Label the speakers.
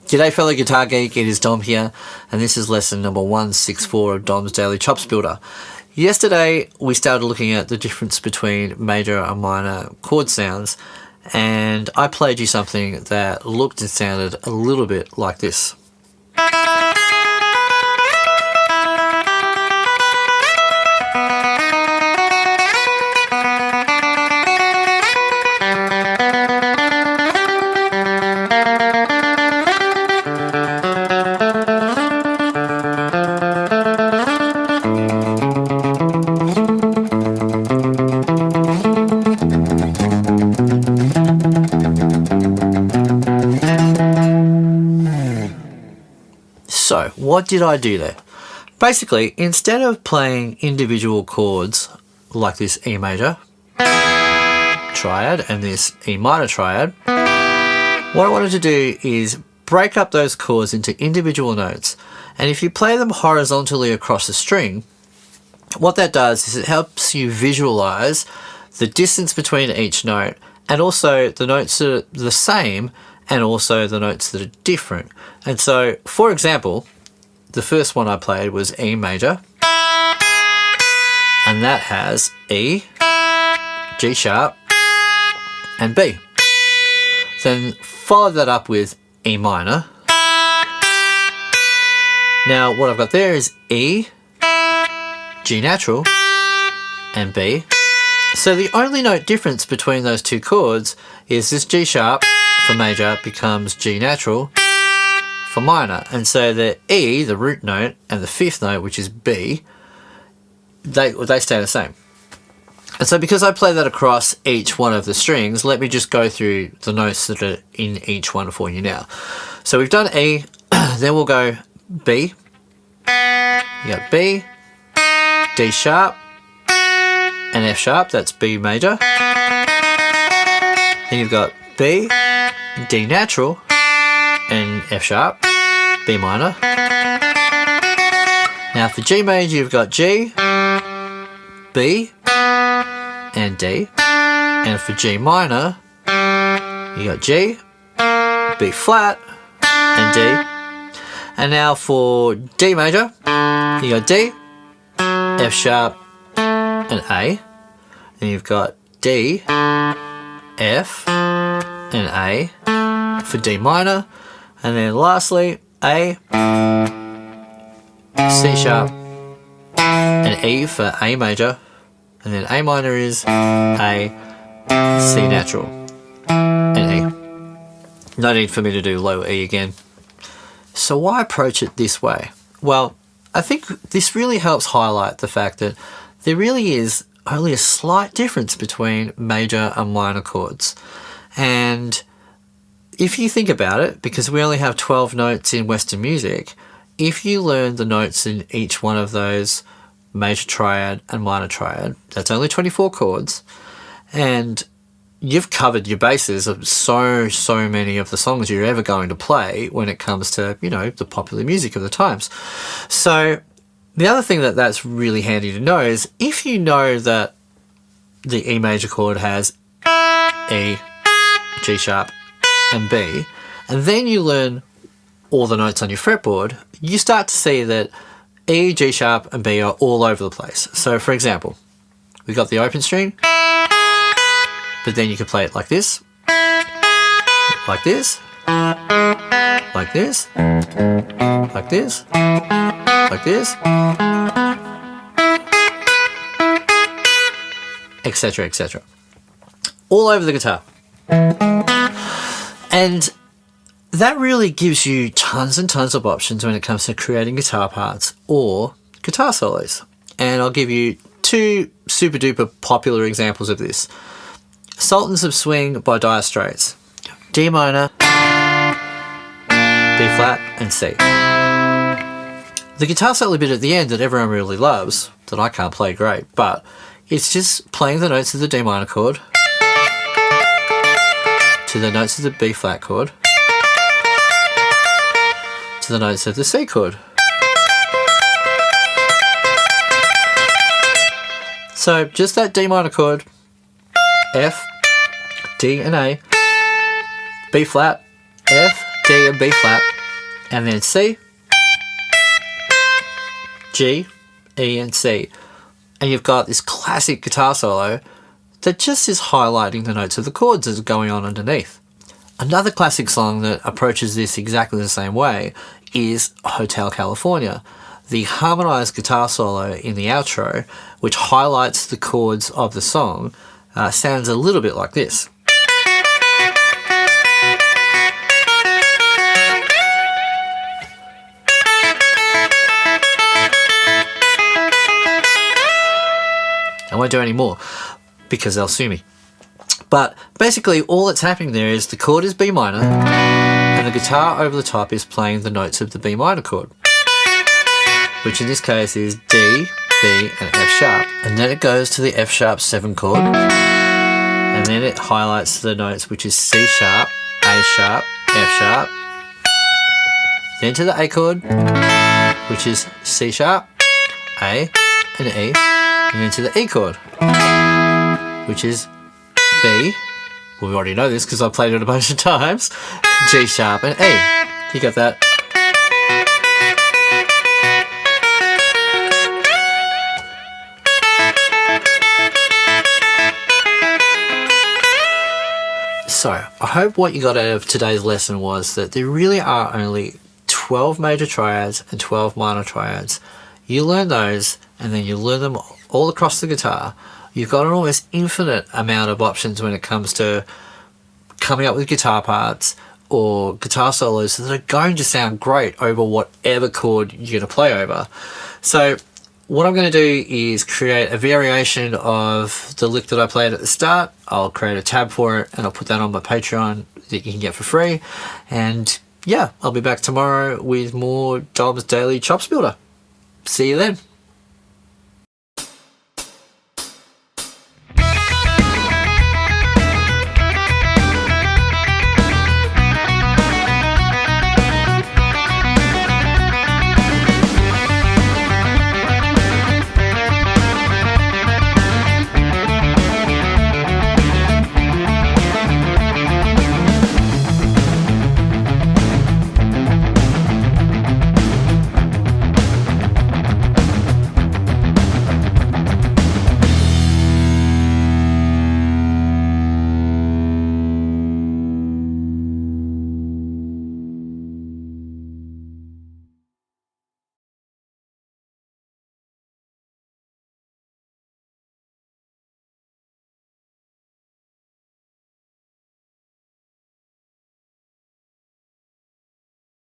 Speaker 1: G'day fellow guitar geek, it is Dom here, and this is lesson number 164 of Dom's Daily Chops Builder. Yesterday we started looking at the difference between major and minor chord sounds, and I played you something that looked and sounded a little bit like this. So, what did I do there? Basically, instead of playing individual chords like this E major triad and this E minor triad, what I wanted to do is break up those chords into individual notes. And if you play them horizontally across the string, what that does is it helps you visualize the distance between each note, and also the notes that are the same and also the notes that are different. And so, for example, the first one I played was E major, and that has E, G sharp, and B. Then follow that up with E minor. Now what I've got there is E, G natural, and B. So the only note difference between those two chords is this G sharp for major becomes G natural for minor. And so the E, the root note, and the fifth note, which is B, they stay the same. And so because I play that across each one of the strings, let me just go through the notes that are in each one for you now. So we've done E, then we'll go B, you got B, D sharp, and F sharp, that's B major. Then you've got B, D natural, and F sharp, B minor. Now for G major you've got G, B, and D. And for G minor you got G, B flat, and D. And now for D major you got D, F sharp, and A. Then you've got D, F, and A for D minor. And then lastly, A, C sharp, and E for A major. And then A minor is A, C natural, and E. No need for me to do low E again. So why approach it this way? Well, I think this really helps highlight the fact that there really is only a slight difference between major and minor chords. And if you think about it, because we only have 12 notes in Western music, if you learn the notes in each one of those major triad and minor triad, that's only 24 chords, and you've covered your bases of so many of the songs you're ever going to play when it comes to, you know, the popular music of the times. So the other thing that's really handy to know is if you know that the E major chord has E, G sharp, and B, and then you learn all the notes on your fretboard, you start to see that E, G sharp, and B are all over the place. So for example, we've got the open string, but then you can play it like this, like this, like this, like this, like this, etc., etc. All over the guitar. And that really gives you tons and tons of options when it comes to creating guitar parts or guitar solos. And I'll give you two super duper popular examples of this. Sultans of Swing by Dire Straits. D minor, B flat, and C. The guitar solo bit at the end that everyone really loves, that I can't play great, but it's just playing the notes of the D minor chord to the notes of the B flat chord to the notes of the C chord. So just that D minor chord, F, D and A, B flat, F, D and B flat, and then C, G, E and C. And you've got this classic guitar solo that just is highlighting the notes of the chords as going on underneath. Another classic song that approaches this exactly the same way is Hotel California. The harmonized guitar solo in the outro, which highlights the chords of the song, sounds a little bit like this. I won't do any more because they'll sue me. But basically all that's happening there is the chord is B minor and the guitar over the top is playing the notes of the B minor chord, which in this case is D, B and F sharp. And then it goes to the F sharp 7 chord, and then it highlights the notes, which is C sharp, A sharp, F sharp, then to the A chord, which is C sharp, A and E, and then to the E chord, which is B, well, we already know this because I've played it a bunch of times, G sharp and E. You got that? So, I hope what you got out of today's lesson was that there really are only 12 major triads and 12 minor triads. You learn those and then you learn them all across the guitar. You've got an almost infinite amount of options when it comes to coming up with guitar parts or guitar solos that are going to sound great over whatever chord you're going to play over. So what I'm going to do is create a variation of the lick that I played at the start. I'll create a tab for it and I'll put that on my Patreon that you can get for free. And yeah, I'll be back tomorrow with more Dom's Daily Chops Builder. See you then.